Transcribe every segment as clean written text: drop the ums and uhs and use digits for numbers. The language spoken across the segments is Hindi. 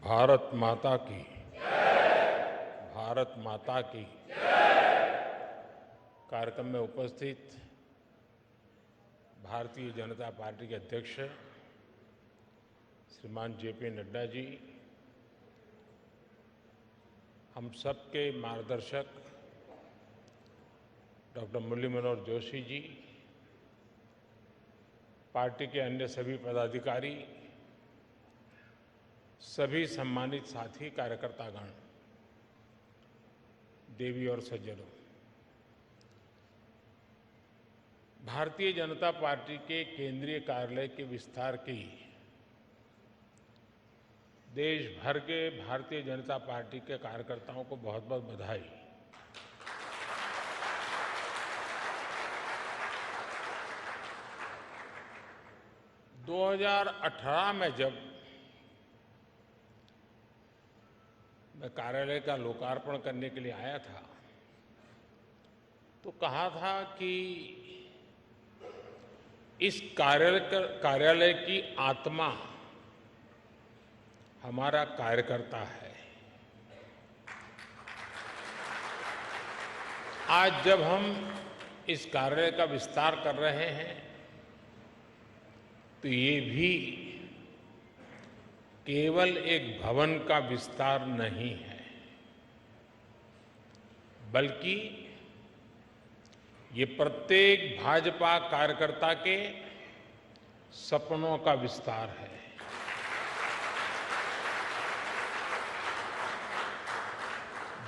भारत माता की भारत माता की कार्यक्रम में उपस्थित भारतीय जनता पार्टी के अध्यक्ष श्रीमान जेपी नड्डा जी, हम सबके मार्गदर्शक डॉक्टर मुरली मनोहर जोशी जी, पार्टी के अन्य सभी पदाधिकारी, सभी सम्मानित साथी कार्यकर्तागण, देवी और सज्जनों, भारतीय जनता पार्टी के केंद्रीय कार्यालय के विस्तार की देश भर के भारतीय जनता पार्टी के कार्यकर्ताओं को बहुत बहुत बधाई। दो 2018 में जब मैं कार्यालय का लोकार्पण करने के लिए आया था तो कहा था कि इस कार्यालय की आत्मा हमारा कार्यकर्ता है। आज जब हम इस कार्यालय का विस्तार कर रहे हैं तो ये भी केवल एक भवन का विस्तार नहीं है, बल्कि ये प्रत्येक भाजपा कार्यकर्ता के सपनों का विस्तार है।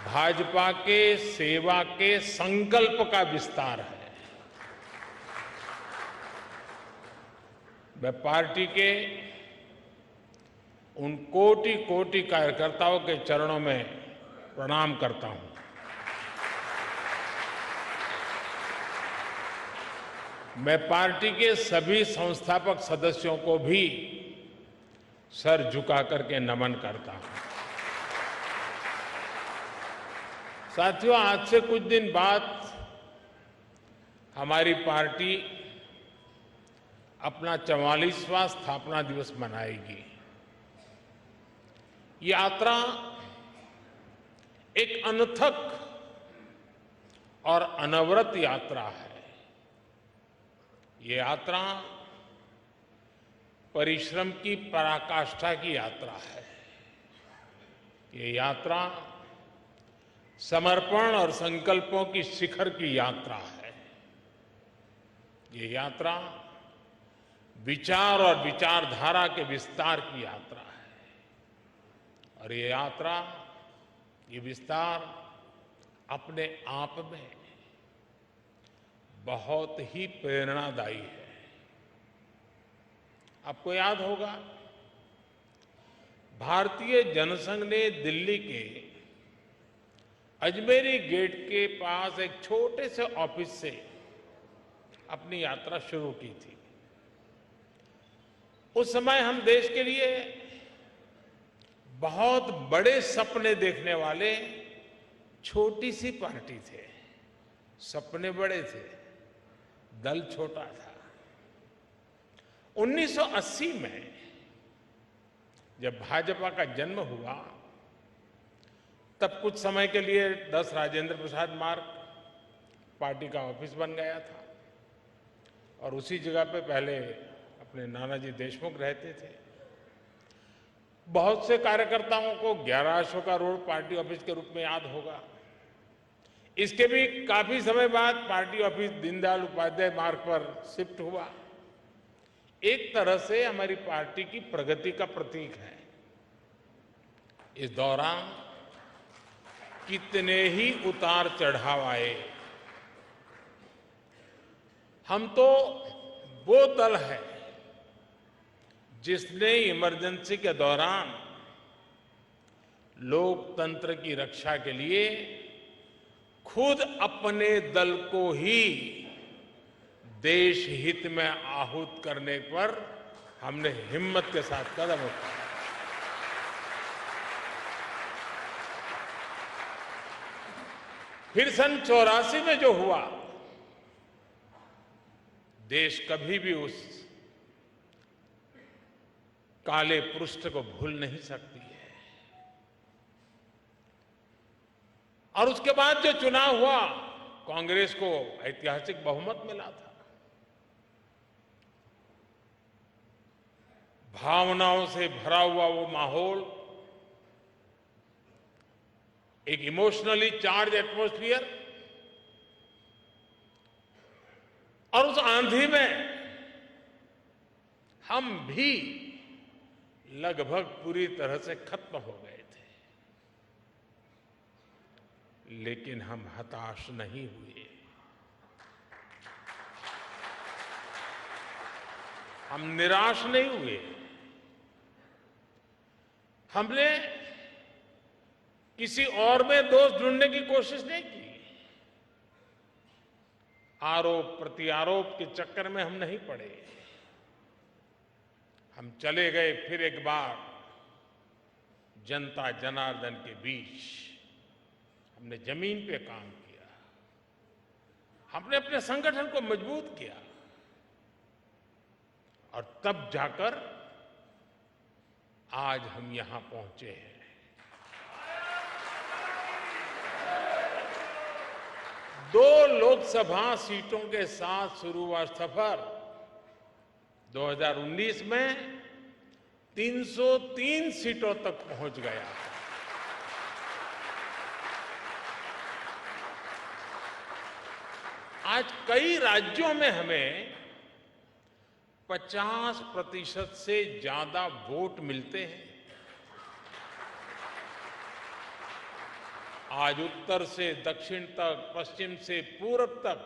भाजपा के सेवा के संकल्प का विस्तार है। मैं पार्टी के उन कोटि कोटि कार्यकर्ताओं के चरणों में प्रणाम करता हूं। मैं पार्टी के सभी संस्थापक सदस्यों को भी सर झुका करके नमन करता हूं। साथियों, आज से कुछ दिन बाद हमारी पार्टी अपना 44वां स्थापना दिवस मनाएगी। यात्रा एक अनथक और अनवरत यात्रा है। ये यात्रा परिश्रम की पराकाष्ठा की यात्रा है। ये यात्रा समर्पण और संकल्पों की शिखर की यात्रा है। ये यात्रा विचार और विचारधारा के विस्तार की यात्रा है। और ये यात्रा, ये विस्तार अपने आप में बहुत ही प्रेरणादायी है। आपको याद होगा, भारतीय जनसंघ ने दिल्ली के अजमेरी गेट के पास एक छोटे से ऑफिस से अपनी यात्रा शुरू की थी। उस समय हम देश के लिए बहुत बड़े सपने देखने वाले छोटी सी पार्टी थे। सपने बड़े थे, दल छोटा था। 1980 में जब भाजपा का जन्म हुआ, तब कुछ समय के लिए 10 राजेंद्र प्रसाद मार्ग पार्टी का ऑफिस बन गया था और उसी जगह पे पहले अपने नानाजी देशमुख रहते थे। बहुत से कार्यकर्ताओं को 11 अशोका रोड पार्टी ऑफिस के रूप में याद होगा। इसके भी काफी समय बाद पार्टी ऑफिस दीनदयाल उपाध्याय मार्ग पर शिफ्ट हुआ। एक तरह से हमारी पार्टी की प्रगति का प्रतीक है। इस दौरान कितने ही उतार चढ़ाव आए। हम तो वो दल है जिसने इमरजेंसी के दौरान लोकतंत्र की रक्षा के लिए खुद अपने दल को ही देश हित में आहूत करने पर हमने हिम्मत के साथ कदम उठाया। फिर सन 84 में जो हुआ, देश कभी भी उस काले पृष्ठ को भूल नहीं सकती है। और उसके बाद जो चुनाव हुआ, कांग्रेस को ऐतिहासिक बहुमत मिला था। भावनाओं से भरा हुआ वो माहौल, एक इमोशनली चार्ज एटमॉस्फियर, और उस आंधी में हम भी लगभग पूरी तरह से खत्म हो गए थे। लेकिन हम हताश नहीं हुए, हम निराश नहीं हुए। हमने किसी और में दोष ढूंढने की कोशिश नहीं की। आरोप प्रत्यारोप के चक्कर में हम नहीं पड़े। हम चले गए फिर एक बार जनता जनार्दन के बीच। हमने जमीन पे काम किया, हमने अपने संगठन को मजबूत किया, और तब जाकर आज हम यहां पहुंचे हैं। दो लोकसभा सीटों के साथ शुरू हुआ सफर 2019 में 303 सीटों तक पहुंच गया। आज कई राज्यों में हमें 50% से ज्यादा वोट मिलते हैं। आज उत्तर से दक्षिण तक, पश्चिम से पूरब तक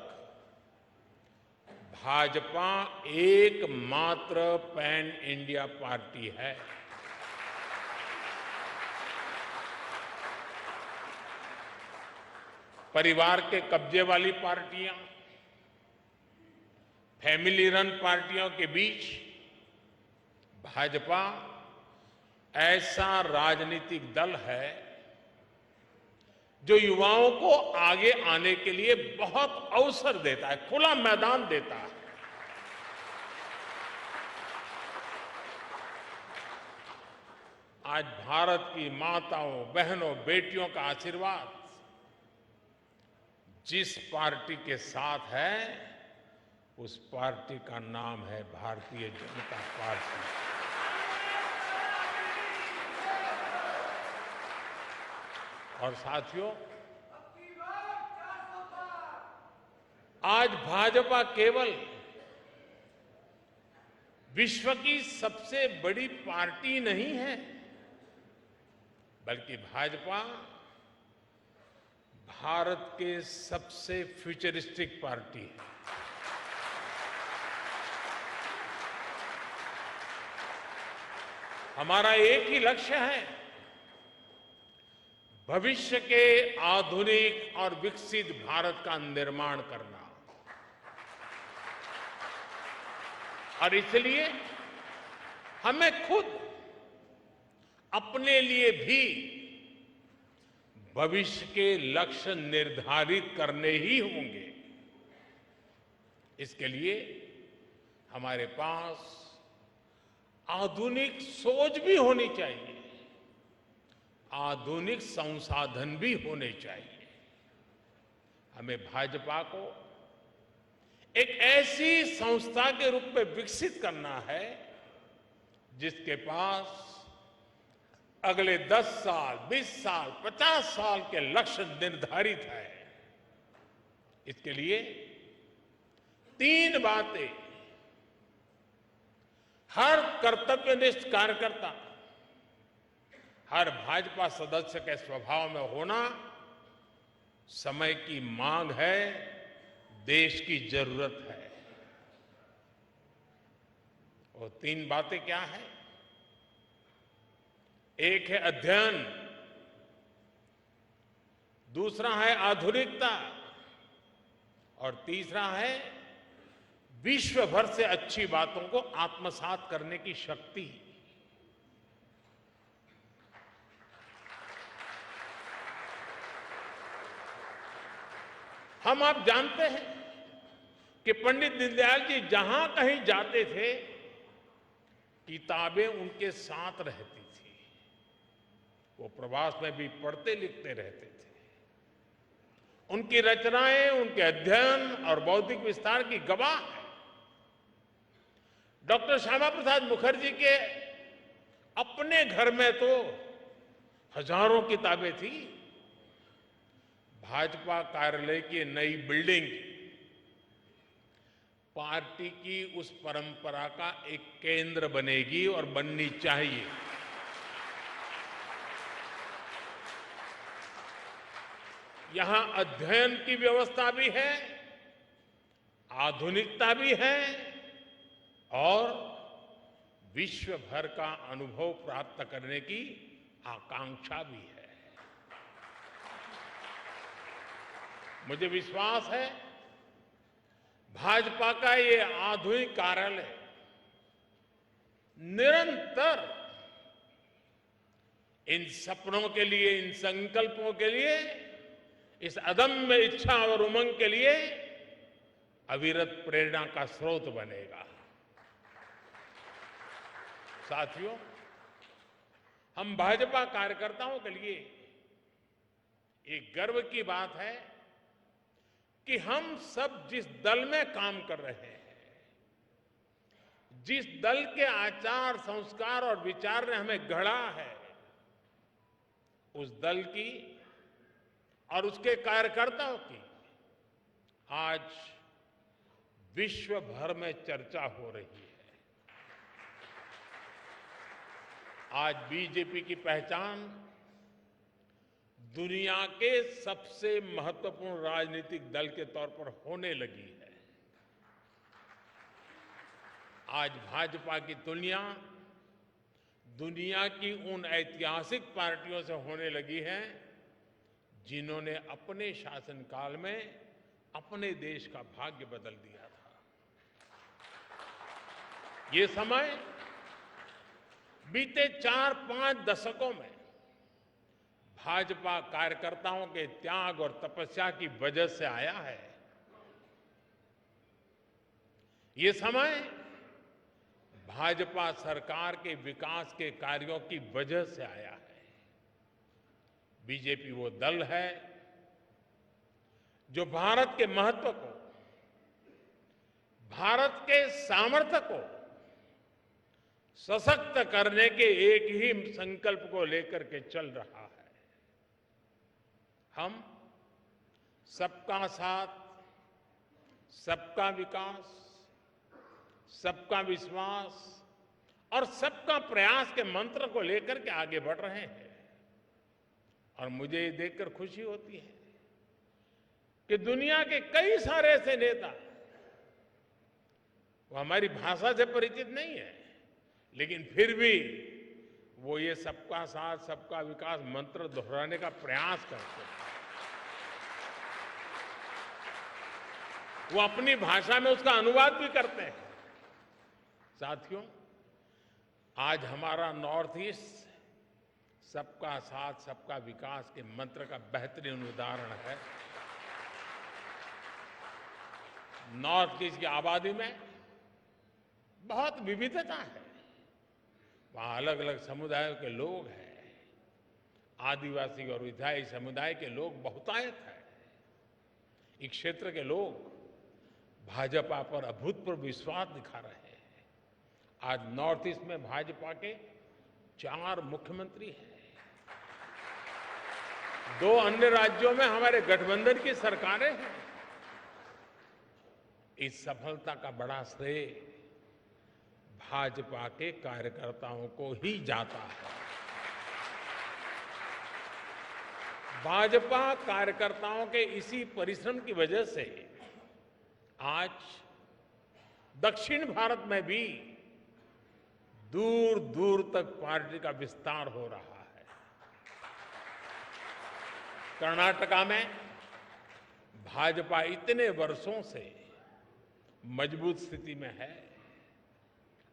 भाजपा एकमात्र पैन इंडिया पार्टी है। परिवार के कब्जे वाली पार्टियां, फैमिली रन पार्टियों के बीच भाजपा ऐसा राजनीतिक दल है जो युवाओं को आगे आने के लिए बहुत अवसर देता है, खुला मैदान देता है। आज भारत की माताओं, बहनों, बेटियों का आशीर्वाद जिस पार्टी के साथ है, उस पार्टी का नाम है भारतीय जनता पार्टी। और साथियों, आज भाजपा केवल विश्व की सबसे बड़ी पार्टी नहीं है, बल्कि भाजपा भारत के सबसे फ्यूचरिस्टिक पार्टी है। हमारा एक ही लक्ष्य है, भविष्य के आधुनिक और विकसित भारत का निर्माण करना। और इसलिए हमें खुद अपने लिए भी भविष्य के लक्ष्य निर्धारित करने ही होंगे। इसके लिए हमारे पास आधुनिक सोच भी होनी चाहिए, आधुनिक संसाधन भी होने चाहिए। हमें भाजपा को एक ऐसी संस्था के रूप में विकसित करना है जिसके पास अगले 10 साल, 20 साल, 50 साल के लक्ष्य निर्धारित है। इसके लिए 3 बातें हर कर्तव्यनिष्ठ कार्यकर्ता, हर भाजपा सदस्य के स्वभाव में होना समय की मांग है, देश की जरूरत है। वो 3 बातें क्या है? एक है अध्ययन, दूसरा है आधुनिकता, और तीसरा है विश्व भर से अच्छी बातों को आत्मसात करने की शक्ति। हम आप जानते हैं कि पंडित दीनदयाल जी जहां कहीं जाते थे, किताबें उनके साथ रहती थी। वो प्रवास में भी पढ़ते लिखते रहते थे। उनकी रचनाएं, उनके अध्ययन और बौद्धिक विस्तार की गवाह है। डॉक्टर श्यामा प्रसाद मुखर्जी के अपने घर में तो हजारों किताबें थी। भाजपा कार्यालय की नई बिल्डिंग पार्टी की उस परंपरा का एक केंद्र बनेगी और बननी चाहिए। यहां अध्ययन की व्यवस्था भी है, आधुनिकता भी है और विश्व भर का अनुभव प्राप्त करने की आकांक्षा भी है। मुझे विश्वास है भाजपा का ये आधुनिक कार्यालय निरंतर इन सपनों के लिए, इन संकल्पों के लिए, इस अदम्य इच्छा और उमंग के लिए अविरत प्रेरणा का स्रोत बनेगा। साथियों, हम भाजपा कार्यकर्ताओं के लिए एक गर्व की बात है कि हम सब जिस दल में काम कर रहे हैं, जिस दल के आचार, संस्कार और विचार ने हमें गढ़ा है, उस दल की और उसके कार्यकर्ताओं की आज विश्व भर में चर्चा हो रही है। आज बीजेपी की पहचान दुनिया के सबसे महत्वपूर्ण राजनीतिक दल के तौर पर होने लगी है। आज भाजपा की तुलना दुनिया की उन ऐतिहासिक पार्टियों से होने लगी है जिन्होंने अपने शासनकाल में अपने देश का भाग्य बदल दिया था। ये समय बीते 4-5 दशकों में भाजपा कार्यकर्ताओं के त्याग और तपस्या की वजह से आया है। ये समय भाजपा सरकार के विकास के कार्यों की वजह से आया है। बीजेपी वो दल है जो भारत के महत्व को, भारत के सामर्थ्य को सशक्त करने के एक ही संकल्प को लेकर के चल रहा है। हम सबका साथ, सबका विकास, सबका विश्वास और सबका प्रयास के मंत्र को लेकर के आगे बढ़ रहे हैं। और मुझे ये देखकर खुशी होती है कि दुनिया के कई सारे ऐसे नेता, वो हमारी भाषा से परिचित नहीं है, लेकिन फिर भी वो ये सबका साथ, सबका विकास मंत्र दोहराने का प्रयास करते हैं। वो अपनी भाषा में उसका अनुवाद भी करते हैं। साथियों, आज हमारा नॉर्थ ईस्ट सबका साथ, सबका विकास के मंत्र का बेहतरीन उदाहरण है। नॉर्थ ईस्ट की आबादी में बहुत विविधता है। वहां अलग अलग समुदायों के लोग हैं। आदिवासी और विधायी समुदाय के लोग बहुतायत हैं। इस क्षेत्र के लोग भाजपा पर अभूतपूर्व विश्वास दिखा रहे हैं। आज नॉर्थ ईस्ट में भाजपा के 4 मुख्यमंत्री हैं। 2 अन्य राज्यों में हमारे गठबंधन की सरकारें हैं। इस सफलता का बड़ा श्रेय भाजपा के कार्यकर्ताओं को ही जाता है। भाजपा कार्यकर्ताओं के इसी परिश्रम की वजह से आज दक्षिण भारत में भी दूर दूर तक पार्टी का विस्तार हो रहा है। कर्नाटका में भाजपा इतने वर्षों से मजबूत स्थिति में है।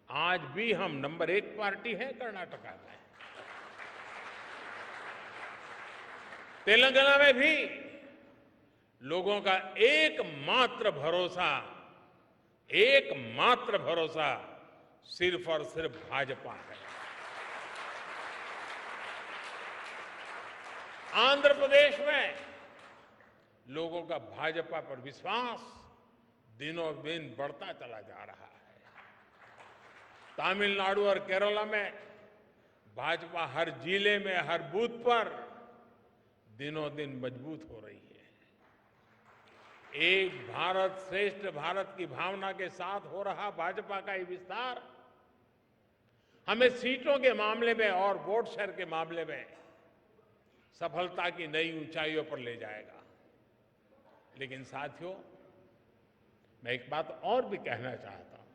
आज भी हम नंबर 1 पार्टी है कर्नाटका में। तेलंगाना में भी लोगों का एकमात्र भरोसा सिर्फ और सिर्फ भाजपा है। आंध्र प्रदेश में लोगों का भाजपा पर विश्वास दिनों दिन बढ़ता चला जा रहा है। तमिलनाडु और केरला में भाजपा हर जिले में, हर बूथ पर दिनों दिन मजबूत हो रही है। एक भारत श्रेष्ठ भारत की भावना के साथ हो रहा भाजपा का ये विस्तार हमें सीटों के मामले में और वोट शेयर के मामले में सफलता की नई ऊंचाइयों पर ले जाएगा। लेकिन साथियों, मैं एक बात और भी कहना चाहता हूं।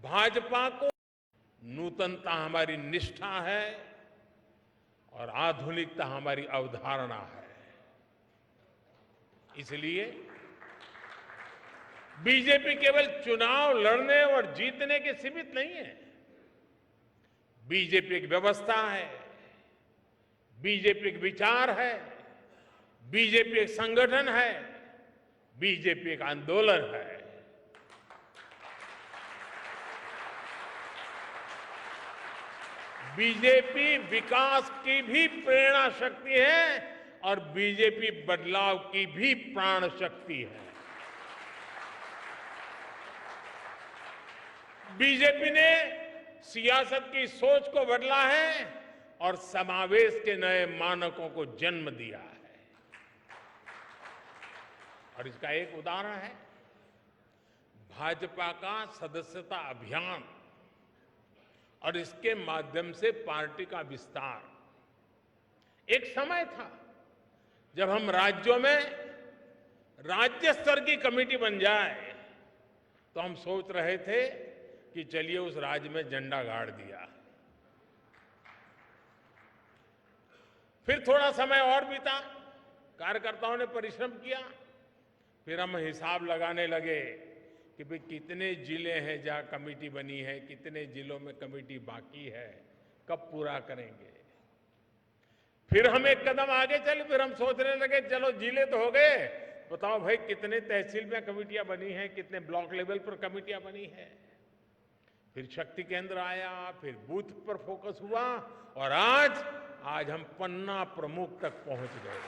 भाजपा को नूतनता हमारी निष्ठा है और आधुनिकता हमारी अवधारणा है। इसलिए बीजेपी केवल चुनाव लड़ने और जीतने के सीमित नहीं है। बीजेपी एक व्यवस्था है, बीजेपी एक विचार है, बीजेपी एक संगठन है, बीजेपी एक आंदोलन है। बीजेपी विकास की भी प्रेरणा शक्ति है और बीजेपी बदलाव की भी प्राण शक्ति है। बीजेपी ने सियासत की सोच को बदला है और समावेश के नए मानकों को जन्म दिया है। और इसका एक उदाहरण है भाजपा का सदस्यता अभियान और इसके माध्यम से पार्टी का विस्तार। एक समय था जब हम राज्यों में राज्य स्तर की कमेटी बन जाए तो हम सोच रहे थे कि चलिए उस राज्य में झंडा गाड़ दिया। फिर थोड़ा समय और बीता, कार्यकर्ताओं ने परिश्रम किया, फिर हम हिसाब लगाने लगे कि भाई कितने जिले हैं जहां कमेटी बनी है, कितने जिलों में कमेटी बाकी है, कब पूरा करेंगे। फिर हम एक कदम आगे चले, फिर हम सोचने लगे चलो जिले तो हो गए, बताओ भाई कितने तहसील में कमेटियां बनी हैं, कितने ब्लॉक लेवल पर कमेटियां बनी हैं। फिर शक्ति केंद्र आया, फिर बूथ पर फोकस हुआ और आज हम पन्ना प्रमुख तक पहुंच गए।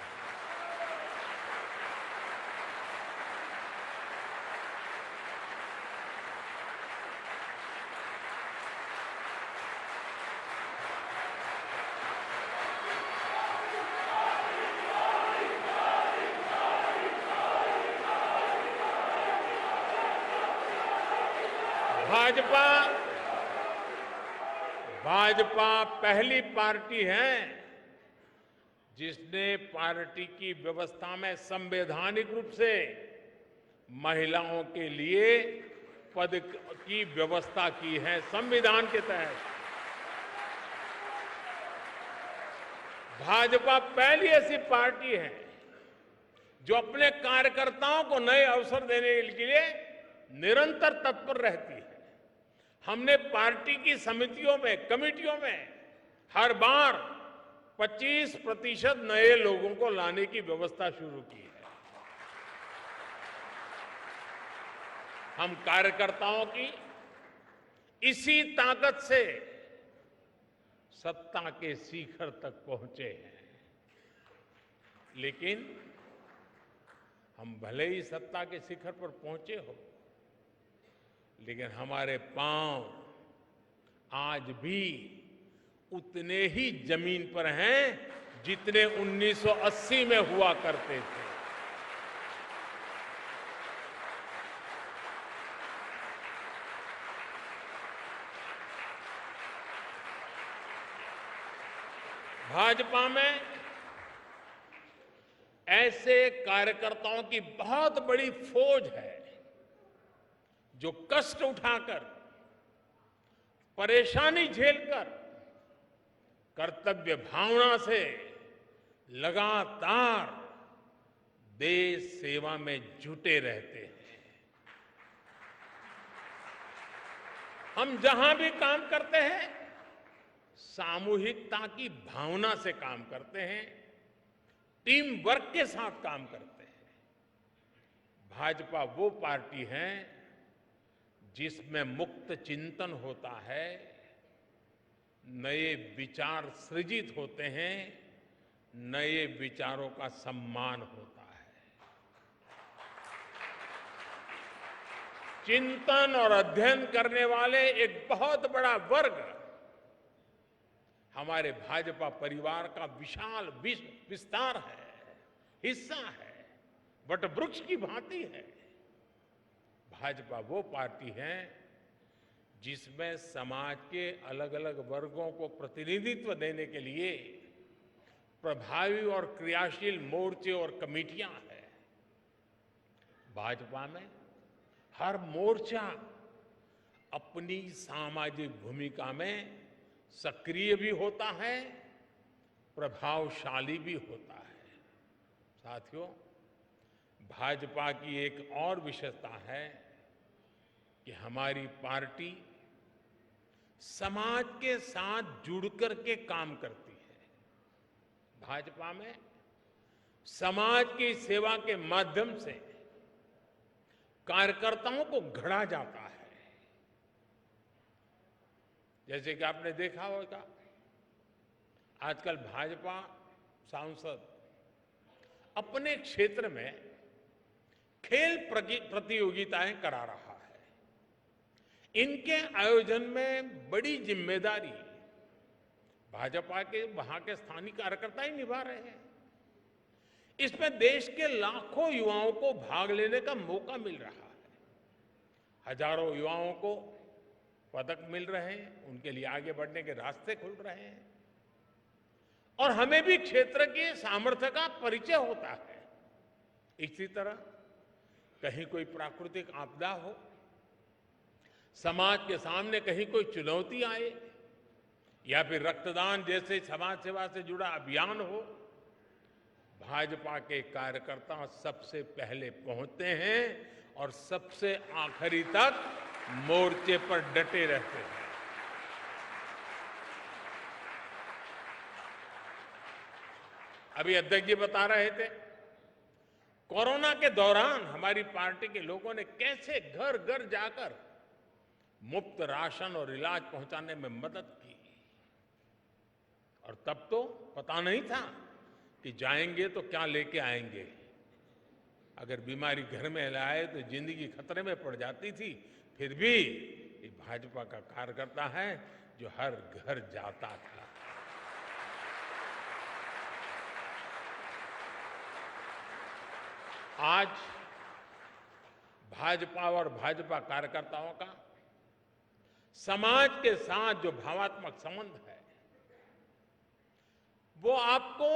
भाजपा पहली पार्टी है जिसने पार्टी की व्यवस्था में संवैधानिक रूप से महिलाओं के लिए पद की व्यवस्था की है। संविधान के तहत भाजपा पहली ऐसी पार्टी है जो अपने कार्यकर्ताओं को नए अवसर देने के लिए निरंतर तत्पर रहती है। हमने पार्टी की समितियों में, कमेटियों में हर बार 25% नए लोगों को लाने की व्यवस्था शुरू की है। हम कार्यकर्ताओं की इसी ताकत से सत्ता के शिखर तक पहुंचे हैं। लेकिन हम भले ही सत्ता के शिखर पर पहुंचे हो, लेकिन हमारे पांव आज भी उतने ही जमीन पर हैं जितने 1980 में हुआ करते थे। भाजपा में ऐसे कार्यकर्ताओं की बहुत बड़ी फौज है जो कष्ट उठाकर, परेशानी झेलकर, कर्तव्य भावना से लगातार देश सेवा में जुटे रहते हैं। हम जहां भी काम करते हैं सामूहिकता की भावना से काम करते हैं, टीम वर्क के साथ काम करते हैं। भाजपा वो पार्टी है जिसमें मुक्त चिंतन होता है, नए विचार सृजित होते हैं, नए विचारों का सम्मान होता है। चिंतन और अध्ययन करने वाले एक बहुत बड़ा वर्ग हमारे भाजपा परिवार का विशाल विस्तार है, हिस्सा है, वटवृक्ष की भांति है। भाजपा वो पार्टी है जिसमें समाज के अलग अलग वर्गों को प्रतिनिधित्व देने के लिए प्रभावी और क्रियाशील मोर्चे और कमेटियां हैं। भाजपा में हर मोर्चा अपनी सामाजिक भूमिका में सक्रिय भी होता है, प्रभावशाली भी होता है। साथियों, भाजपा की एक और विशेषता है कि हमारी पार्टी समाज के साथ जुड़कर के काम करती है। भाजपा में समाज की सेवा के माध्यम से कार्यकर्ताओं को गढ़ा जाता है। जैसे कि आपने देखा होगा, आजकल भाजपा सांसद अपने क्षेत्र में खेल प्रतियोगिताएं करा रहा है। इनके आयोजन में बड़ी जिम्मेदारी भाजपा के वहां के स्थानीय कार्यकर्ता ही निभा रहे हैं। इसमें देश के लाखों युवाओं को भाग लेने का मौका मिल रहा है। हजारों युवाओं को पदक मिल रहे हैं, उनके लिए आगे बढ़ने के रास्ते खुल रहे हैं और हमें भी क्षेत्र के सामर्थ्य का परिचय होता है। इसी तरह कहीं कोई प्राकृतिक आपदा हो, समाज के सामने कहीं कोई चुनौती आए या फिर रक्तदान जैसे समाज सेवा से जुड़ा अभियान हो, भाजपा के कार्यकर्ता सबसे पहले पहुंचते हैं और सबसे आखिरी तक मोर्चे पर डटे रहते हैं। अभी अध्यक्ष जी बता रहे थे, कोरोना के दौरान हमारी पार्टी के लोगों ने कैसे घर घर जाकर मुफ्त राशन और इलाज पहुंचाने में मदद की। और तब तो पता नहीं था कि जाएंगे तो क्या लेके आएंगे। अगर बीमारी घर में लाए तो जिंदगी खतरे में पड़ जाती थी। फिर भी ये भाजपा का कार्यकर्ता है जो हर घर जाता था। आज भाजपा और भाजपा कार्यकर्ताओं का समाज के साथ जो भावात्मक संबंध है, वो आपको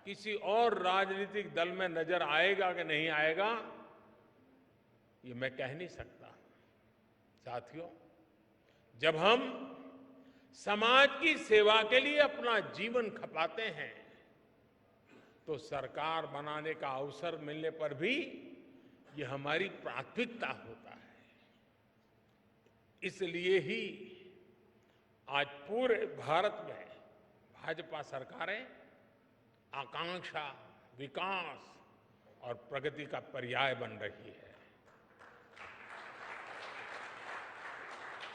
किसी और राजनीतिक दल में नजर आएगा कि नहीं आएगा, ये मैं कह नहीं सकता। साथियों, जब हम समाज की सेवा के लिए अपना जीवन खपाते हैं तो सरकार बनाने का अवसर मिलने पर भी ये हमारी प्राथमिकता होता है। इसलिए ही आज पूरे भारत में भाजपा सरकारें आकांक्षा, विकास और प्रगति का पर्याय बन रही है।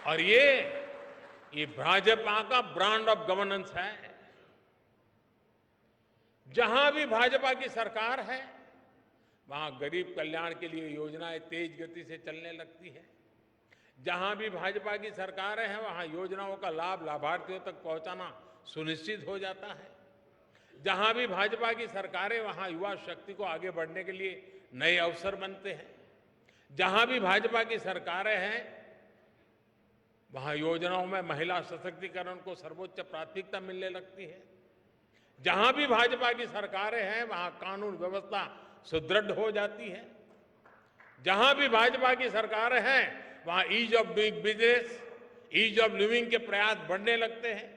और ये भाजपा का ब्रांड ऑफ गवर्नेंस है। जहां भी भाजपा की सरकार है, वहां गरीब कल्याण के लिए योजनाएं तेज गति से चलने लगती है। जहां भी भाजपा की सरकारें हैं, वहां योजनाओं का लाभ लाभार्थियों तक पहुंचाना सुनिश्चित हो जाता है। जहां भी भाजपा की सरकारें, वहां युवा शक्ति को आगे बढ़ने के लिए नए अवसर बनते हैं। जहां भी भाजपा की सरकारें हैं, वहां योजनाओं में महिला सशक्तिकरण को सर्वोच्च प्राथमिकता मिलने लगती है। जहां भी भाजपा की सरकारें हैं, वहां कानून व्यवस्था सुदृढ़ हो जाती है। जहां भी भाजपा की सरकारें हैं, वहां ease of doing business, ease of living के प्रयास बढ़ने लगते हैं।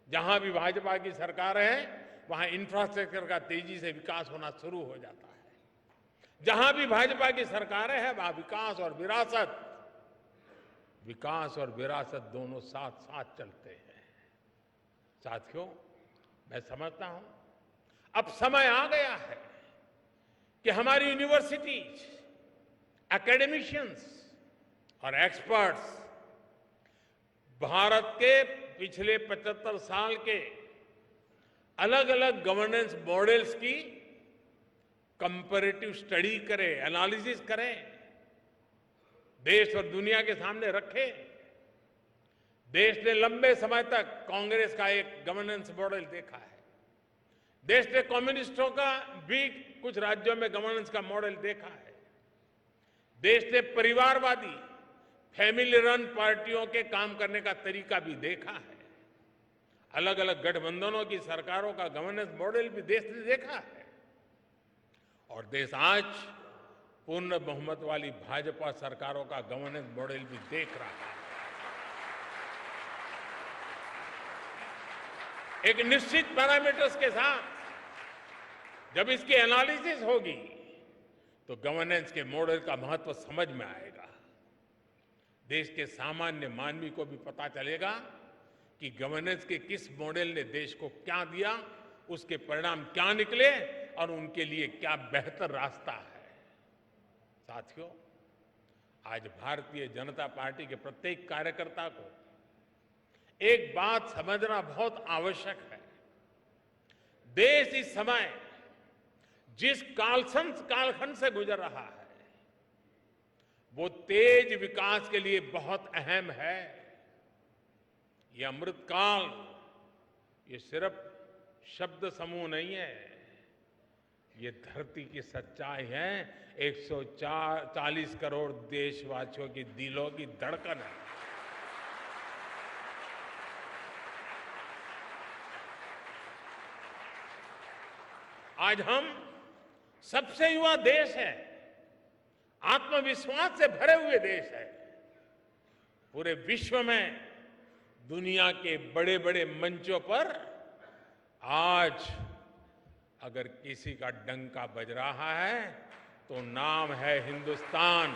जहां भी भाजपा की सरकारें हैं, वहां इंफ्रास्ट्रक्चर का तेजी से विकास होना शुरू हो जाता है। जहां भी भाजपा की सरकारें हैं, वहां विकास और विरासत दोनों साथ साथ चलते हैं। साथियों, मैं समझता हूं अब समय आ गया है कि हमारी यूनिवर्सिटीज, एकेडमिशियंस और एक्सपर्ट्स भारत के पिछले 75 साल के अलग अलग गवर्नेंस मॉडल्स की कंपैरेटिव स्टडी करें, एनालिसिस करें, देश और दुनिया के सामने रखें। देश ने लंबे समय तक कांग्रेस का एक गवर्नेंस मॉडल देखा है। देश ने कम्युनिस्टों का भी कुछ राज्यों में गवर्नेंस का मॉडल देखा है। देश ने परिवारवादी फैमिली रन पार्टियों के काम करने का तरीका भी देखा है। अलग अलग गठबंधनों की सरकारों का गवर्नेंस मॉडल भी देश ने देखा है। और देश आज पूर्ण बहुमत वाली भाजपा सरकारों का गवर्नेंस मॉडल भी देख रहा है। एक निश्चित पैरामीटर्स के साथ जब इसकी एनालिसिस होगी तो गवर्नेंस के मॉडल का महत्व समझ में आएगा। देश के सामान्य मानवी को भी पता चलेगा कि गवर्नेंस के किस मॉडल ने देश को क्या दिया, उसके परिणाम क्या निकले और उनके लिए क्या बेहतर रास्ता है। साथियों, आज भारतीय जनता पार्टी के प्रत्येक कार्यकर्ता को एक बात समझना बहुत आवश्यक है। देश इस समय जिस कालखंड से गुजर रहा है वो तेज विकास के लिए बहुत अहम है। ये अमृतकाल ये सिर्फ शब्द समूह नहीं है, ये धरती की सच्चाई है। 140 करोड़ देशवासियों की दिलों की धड़कन है। आज हम सबसे युवा देश है, आत्मविश्वास से भरे हुए देश है। पूरे विश्व में दुनिया के बड़े बड़े मंचों पर आज अगर किसी का डंका बज रहा है तो नाम है हिंदुस्तान,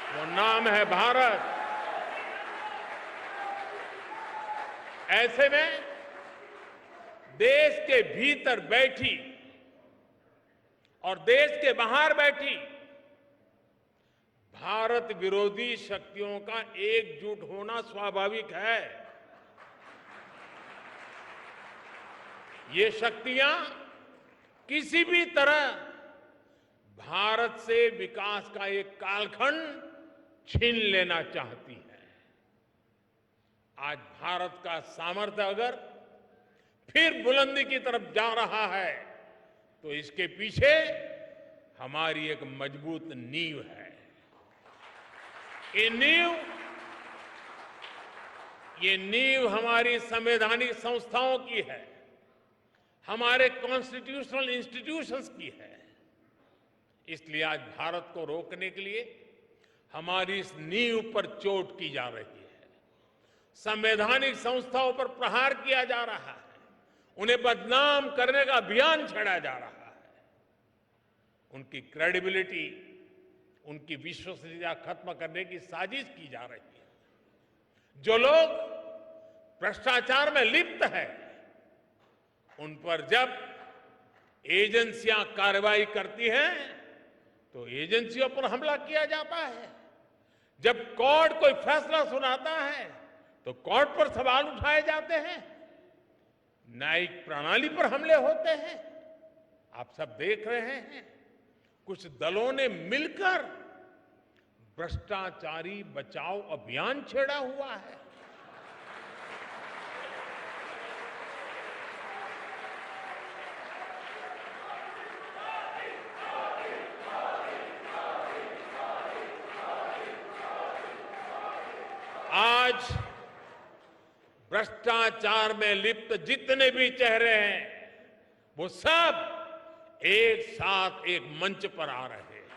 वो नाम है भारत। ऐसे में देश के भीतर बैठी और देश के बाहर बैठी भारत विरोधी शक्तियों का एकजुट होना स्वाभाविक है। ये शक्तियां किसी भी तरह भारत से विकास का एक कालखंड छीन लेना चाहती है। आज भारत का सामर्थ्य अगर फिर बुलंदी की तरफ जा रहा है तो इसके पीछे हमारी एक मजबूत नींव है। ये नींव हमारी संवैधानिक संस्थाओं की है, हमारे कॉन्स्टिट्यूशनल इंस्टीट्यूशंस की है। इसलिए आज भारत को रोकने के लिए हमारी इस नींव पर चोट की जा रही है, संवैधानिक संस्थाओं पर प्रहार किया जा रहा है, उन्हें बदनाम करने का अभियान छेड़ा जा रहा है, उनकी क्रेडिबिलिटी, उनकी विश्वसनीयता खत्म करने की साजिश की जा रही है। जो लोग भ्रष्टाचार में लिप्त हैं, उन पर जब एजेंसियां कार्रवाई करती हैं तो एजेंसियों पर हमला किया जाता है। जब कोर्ट कोई फैसला सुनाता है तो कोर्ट पर सवाल उठाए जाते हैं, न्यायिक प्रणाली पर हमले होते हैं। आप सब देख रहे हैं, कुछ दलों ने मिलकर भ्रष्टाचारी बचाओ अभियान छेड़ा हुआ है। आज भ्रष्टाचार में लिप्त जितने भी चेहरे हैं वो सब एक साथ एक मंच पर आ रहे हैं।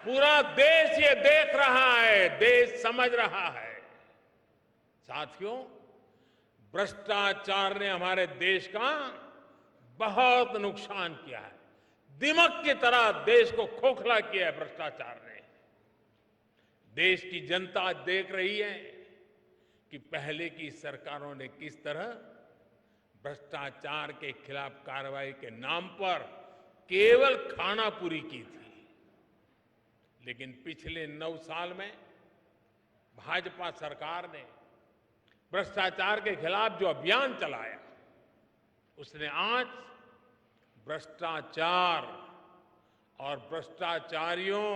पूरा देश ये देख रहा है, देश समझ रहा है। साथियों, भ्रष्टाचार ने हमारे देश का बहुत नुकसान किया है। दिमक की तरह देश को खोखला किया है भ्रष्टाचार ने। देश की जनता देख रही है कि पहले की सरकारों ने किस तरह भ्रष्टाचार के खिलाफ कार्रवाई के नाम पर केवल खानापुरी की थी। लेकिन पिछले 9 साल में भाजपा सरकार ने भ्रष्टाचार के खिलाफ जो अभियान चलाया, उसने आज भ्रष्टाचार और भ्रष्टाचारियों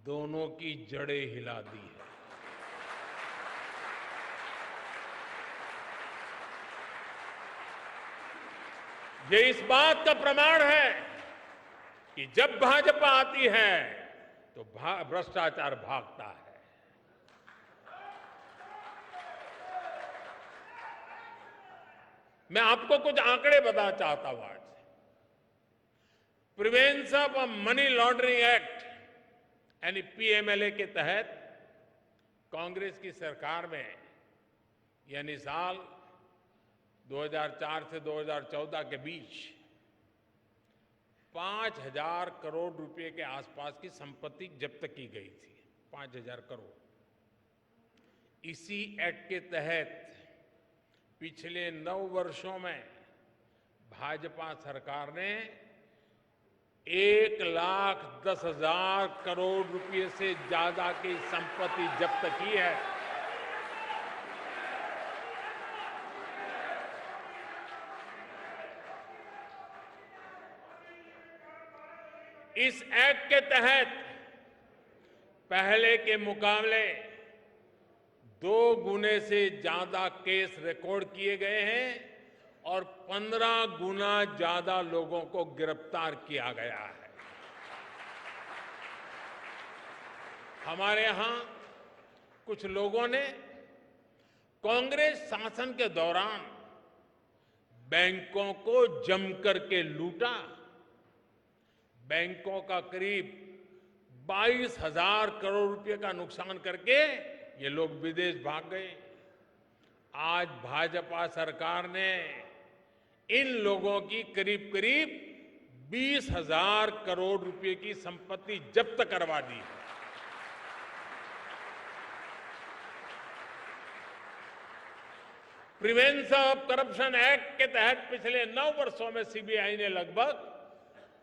दोनों की जड़ें हिला दी है। ये इस बात का प्रमाण है कि जब भाजपा आती है तो भ्रष्टाचार भागता है। मैं आपको कुछ आंकड़े बताना चाहता हूं। आज prevention of money laundering act यानी पीएमएलए के तहत कांग्रेस की सरकार में यानी साल 2004 से 2014 के बीच 5,000 करोड़ रुपए के आसपास की संपत्ति जब्त की गई थी। 5,000 करोड़। इसी एक्ट के तहत पिछले 9 वर्षों में भाजपा सरकार ने 1,10,000 करोड़ रुपए से ज्यादा की संपत्ति जब्त की है। इस एक्ट के तहत पहले के मुकाबले 2 गुने से ज्यादा केस रिकॉर्ड किए गए हैं और 15 गुना ज्यादा लोगों को गिरफ्तार किया गया है। हमारे यहां कुछ लोगों ने कांग्रेस शासन के दौरान बैंकों को जमकर के लूटा। बैंकों का करीब 22,000 करोड़ रुपए का नुकसान करके ये लोग विदेश भाग गए। आज भाजपा सरकार ने इन लोगों की करीब करीब 20,000 करोड़ रुपए की संपत्ति जब्त करवा दी है। प्रिवेंशन ऑफ करप्शन एक्ट के तहत पिछले 9 वर्षों में सीबीआई ने लगभग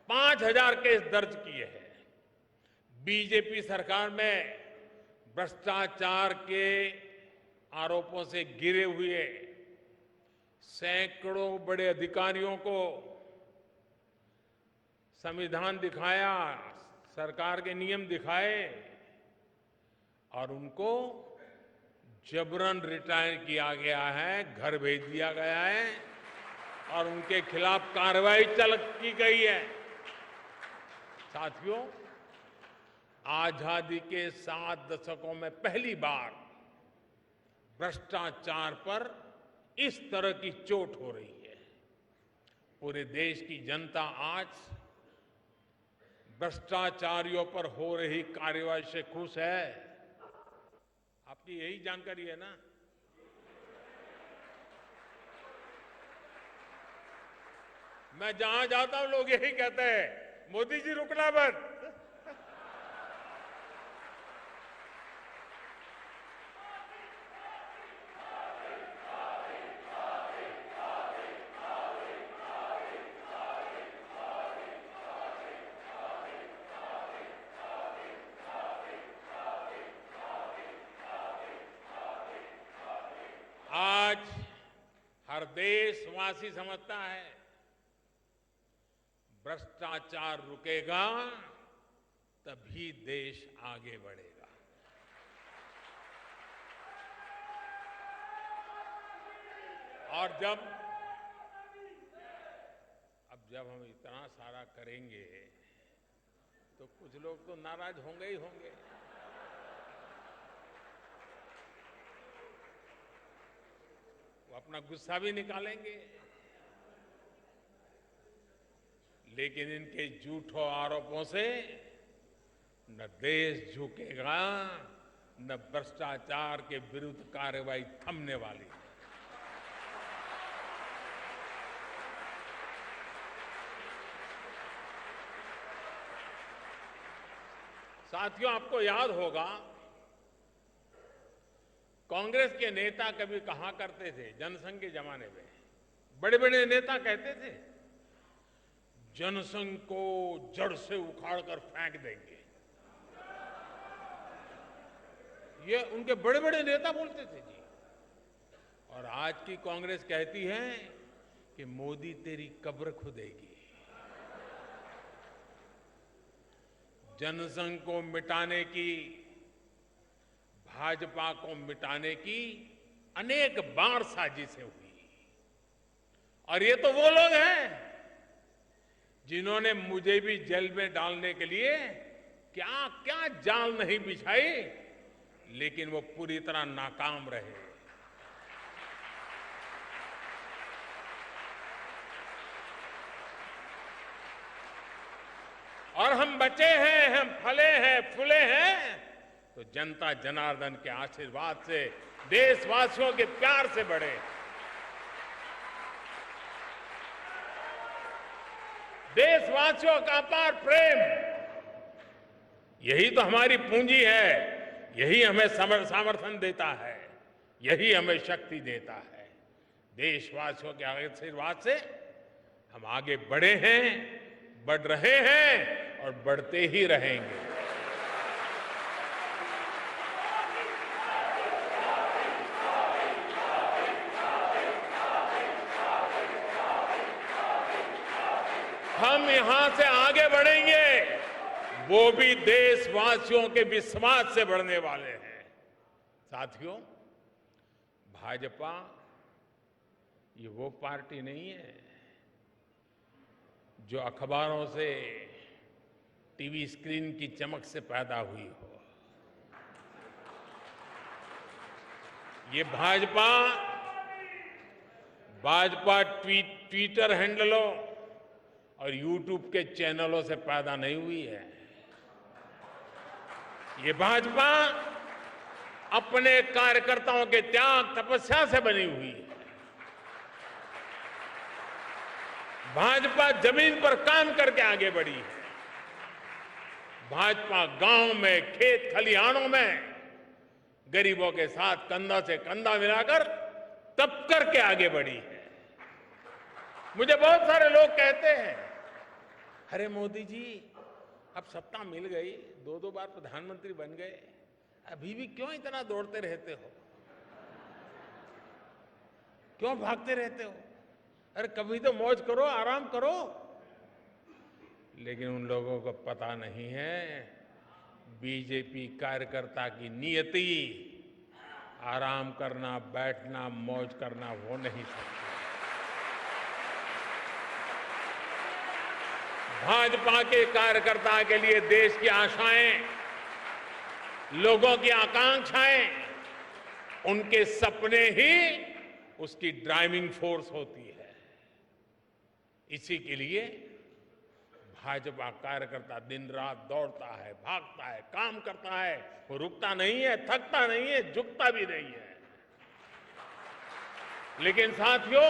5,000 केस दर्ज किए हैं। बीजेपी सरकार में भ्रष्टाचार के आरोपों से घिरे हुए सैकड़ों बड़े अधिकारियों को संविधान दिखाया, सरकार के नियम दिखाए और उनको जबरन रिटायर किया गया है, घर भेज दिया गया है और उनके खिलाफ कार्रवाई की गई है। साथियों, आजादी के 7 दशकों में पहली बार भ्रष्टाचार पर इस तरह की चोट हो रही है। पूरे देश की जनता आज भ्रष्टाचारियों पर हो रही कार्रवाई से खुश है। आपकी यही जानकारी है ना? मैं जहां जाता हूं लोग यही कहते हैं, मोदी जी रुकना मत। आज हर देशवासी समझता है भ्रष्टाचार रुकेगा तभी देश आगे बढ़ेगा। और जब हम इतना सारा करेंगे तो कुछ लोग तो नाराज होंगे ही होंगे। वो अपना गुस्सा भी निकालेंगे, लेकिन इनके झूठों आरोपों से न देश झुकेगा, न भ्रष्टाचार के विरुद्ध कार्रवाई थमने वाली है। साथियों, आपको याद होगा कांग्रेस के नेता कभी कहा करते थे, जनसंघ के जमाने में बड़े बड़े नेता कहते थे जनसंघ को जड़ से उखाड़कर फेंक देंगे। ये उनके बड़े बड़े नेता बोलते थे जी। और आज की कांग्रेस कहती है कि मोदी तेरी कब्र खुदेगी। जनसंघ को मिटाने की, भाजपा को मिटाने की अनेक बार साजिशें हुई और ये तो वो लोग हैं जिन्होंने मुझे भी जेल में डालने के लिए क्या क्या जाल नहीं बिछाई, लेकिन वो पूरी तरह नाकाम रहे। और हम बचे हैं, हम फले हैं, फूले हैं तो जनता जनार्दन के आशीर्वाद से, देशवासियों के प्यार से बढ़े। देशवासियों का अपार प्रेम, यही तो हमारी पूंजी है, यही हमें समर्थन देता है, यही हमें शक्ति देता है। देशवासियों के आशीर्वाद से हम आगे बढ़े हैं, बढ़ रहे हैं और बढ़ते ही रहेंगे। हम यहां से आगे बढ़ेंगे, वो भी देशवासियों के विश्वास से बढ़ने वाले हैं। साथियों, भाजपा ये वो पार्टी नहीं है जो अखबारों से, टीवी स्क्रीन की चमक से पैदा हुई हो। ये भाजपा ट्विटर हैंडलों और यूट्यूब के चैनलों से पैदा नहीं हुई है। ये भाजपा अपने कार्यकर्ताओं के त्याग तपस्या से बनी हुई है। भाजपा जमीन पर काम करके आगे बढ़ी है। भाजपा गांव में, खेत खलिहानों में गरीबों के साथ कंधा से कंधा मिलाकर तप करके आगे बढ़ी है। मुझे बहुत सारे लोग कहते हैं, अरे मोदी जी अब सत्ता मिल गई, 2-2 बार प्रधानमंत्री बन गए, अभी भी क्यों इतना दौड़ते रहते हो, क्यों भागते रहते हो? अरे कभी तो मौज करो, आराम करो। लेकिन उन लोगों को पता नहीं है, बीजेपी कार्यकर्ता की नियति आराम करना, बैठना, मौज करना हो नहीं सकती। भाजपा के कार्यकर्ता के लिए देश की आशाएं, लोगों की आकांक्षाएं, उनके सपने ही उसकी ड्राइविंग फोर्स होती है। इसी के लिए भाजपा कार्यकर्ता दिन रात दौड़ता है, भागता है, काम करता है, वो रुकता नहीं है, थकता नहीं है, झुकता भी नहीं है। लेकिन साथियों,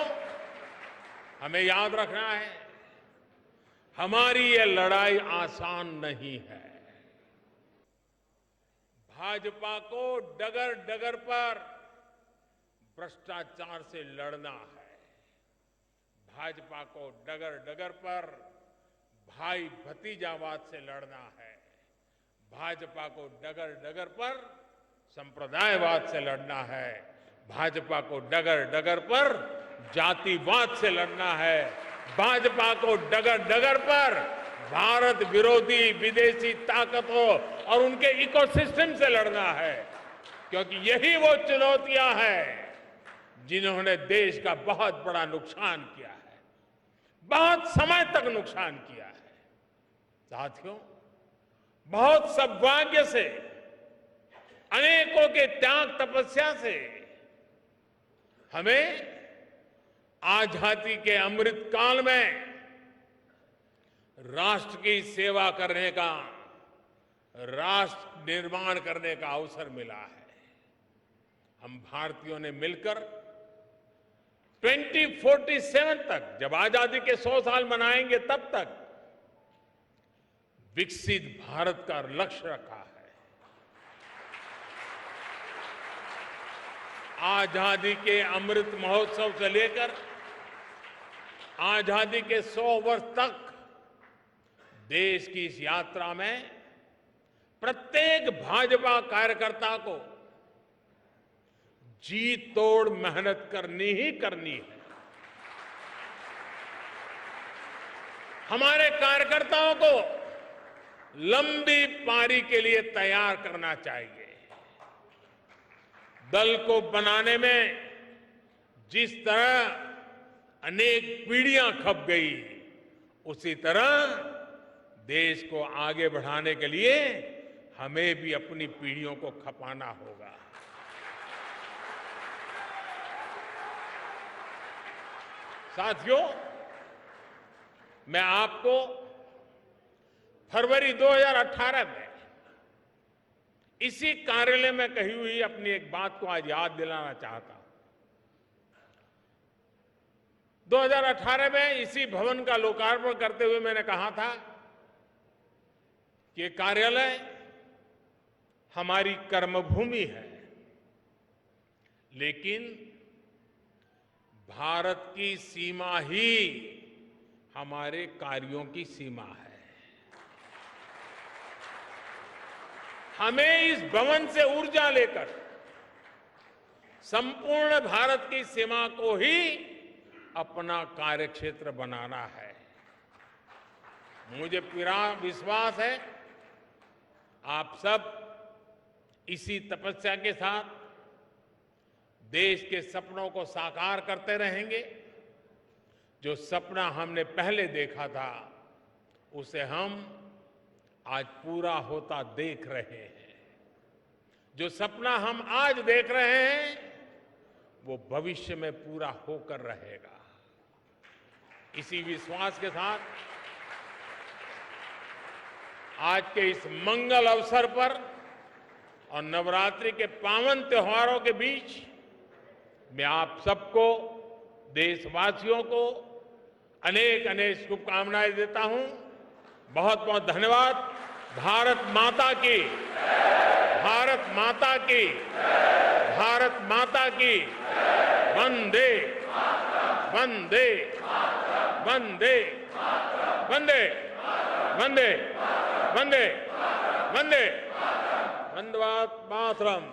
हमें याद रखना है, हमारी ये लड़ाई आसान नहीं है। भाजपा को डगर डगर पर भ्रष्टाचार से लड़ना है। भाजपा को डगर डगर पर भाई भतीजावाद से लड़ना है। भाजपा को डगर डगर पर संप्रदायवाद से लड़ना है। भाजपा को डगर डगर पर जातिवाद से लड़ना है। भाजपा को डगर डगर पर भारत विरोधी विदेशी ताकतों और उनके इकोसिस्टम से लड़ना है, क्योंकि यही वो चुनौतियां हैं जिन्होंने देश का बहुत बड़ा नुकसान किया है, बहुत समय तक नुकसान किया है। साथियों, बहुत सौभाग्य से, अनेकों के त्याग तपस्या से हमें आजादी के अमृत काल में राष्ट्र की सेवा करने का, राष्ट्र निर्माण करने का अवसर मिला है। हम भारतीयों ने मिलकर 2047 तक, जब आजादी के 100 साल मनाएंगे, तब तक विकसित भारत का लक्ष्य रखा है। आजादी के अमृत महोत्सव से लेकर आजादी के 100 वर्ष तक देश की इस यात्रा में प्रत्येक भाजपा कार्यकर्ता को जी तोड़ मेहनत करनी ही करनी है। हमारे कार्यकर्ताओं को लंबी पारी के लिए तैयार करना चाहिए। दल को बनाने में जिस तरह अनेक पीढ़ियां खप गई, उसी तरह देश को आगे बढ़ाने के लिए हमें भी अपनी पीढ़ियों को खपाना होगा। साथियों, मैं आपको फरवरी 2018 में इसी कार्यालय में कही हुई अपनी एक बात को आज याद दिलाना चाहता हूं। 2018 में इसी भवन का लोकार्पण करते हुए मैंने कहा था कि कार्यालय हमारी कर्मभूमि है, लेकिन भारत की सीमा ही हमारे कार्यों की सीमा है। हमें इस भवन से ऊर्जा लेकर संपूर्ण भारत की सीमा को ही अपना कार्यक्षेत्र बनाना है। मुझे पूरा विश्वास है आप सब इसी तपस्या के साथ देश के सपनों को साकार करते रहेंगे। जो सपना हमने पहले देखा था, उसे हम आज पूरा होता देख रहे हैं। जो सपना हम आज देख रहे हैं, वो भविष्य में पूरा होकर रहेगा। इसी विश्वास के साथ आज के इस मंगल अवसर पर और नवरात्रि के पावन त्योहारों के बीच मैं आप सबको, देशवासियों को अनेक अनेक शुभकामनाएं देता हूं। बहुत बहुत धन्यवाद। भारत माता की, भारत माता की, भारत माता की। वंदे वंदे वंदे वंदे वंदे वंदे वंदे वंदे मातरम।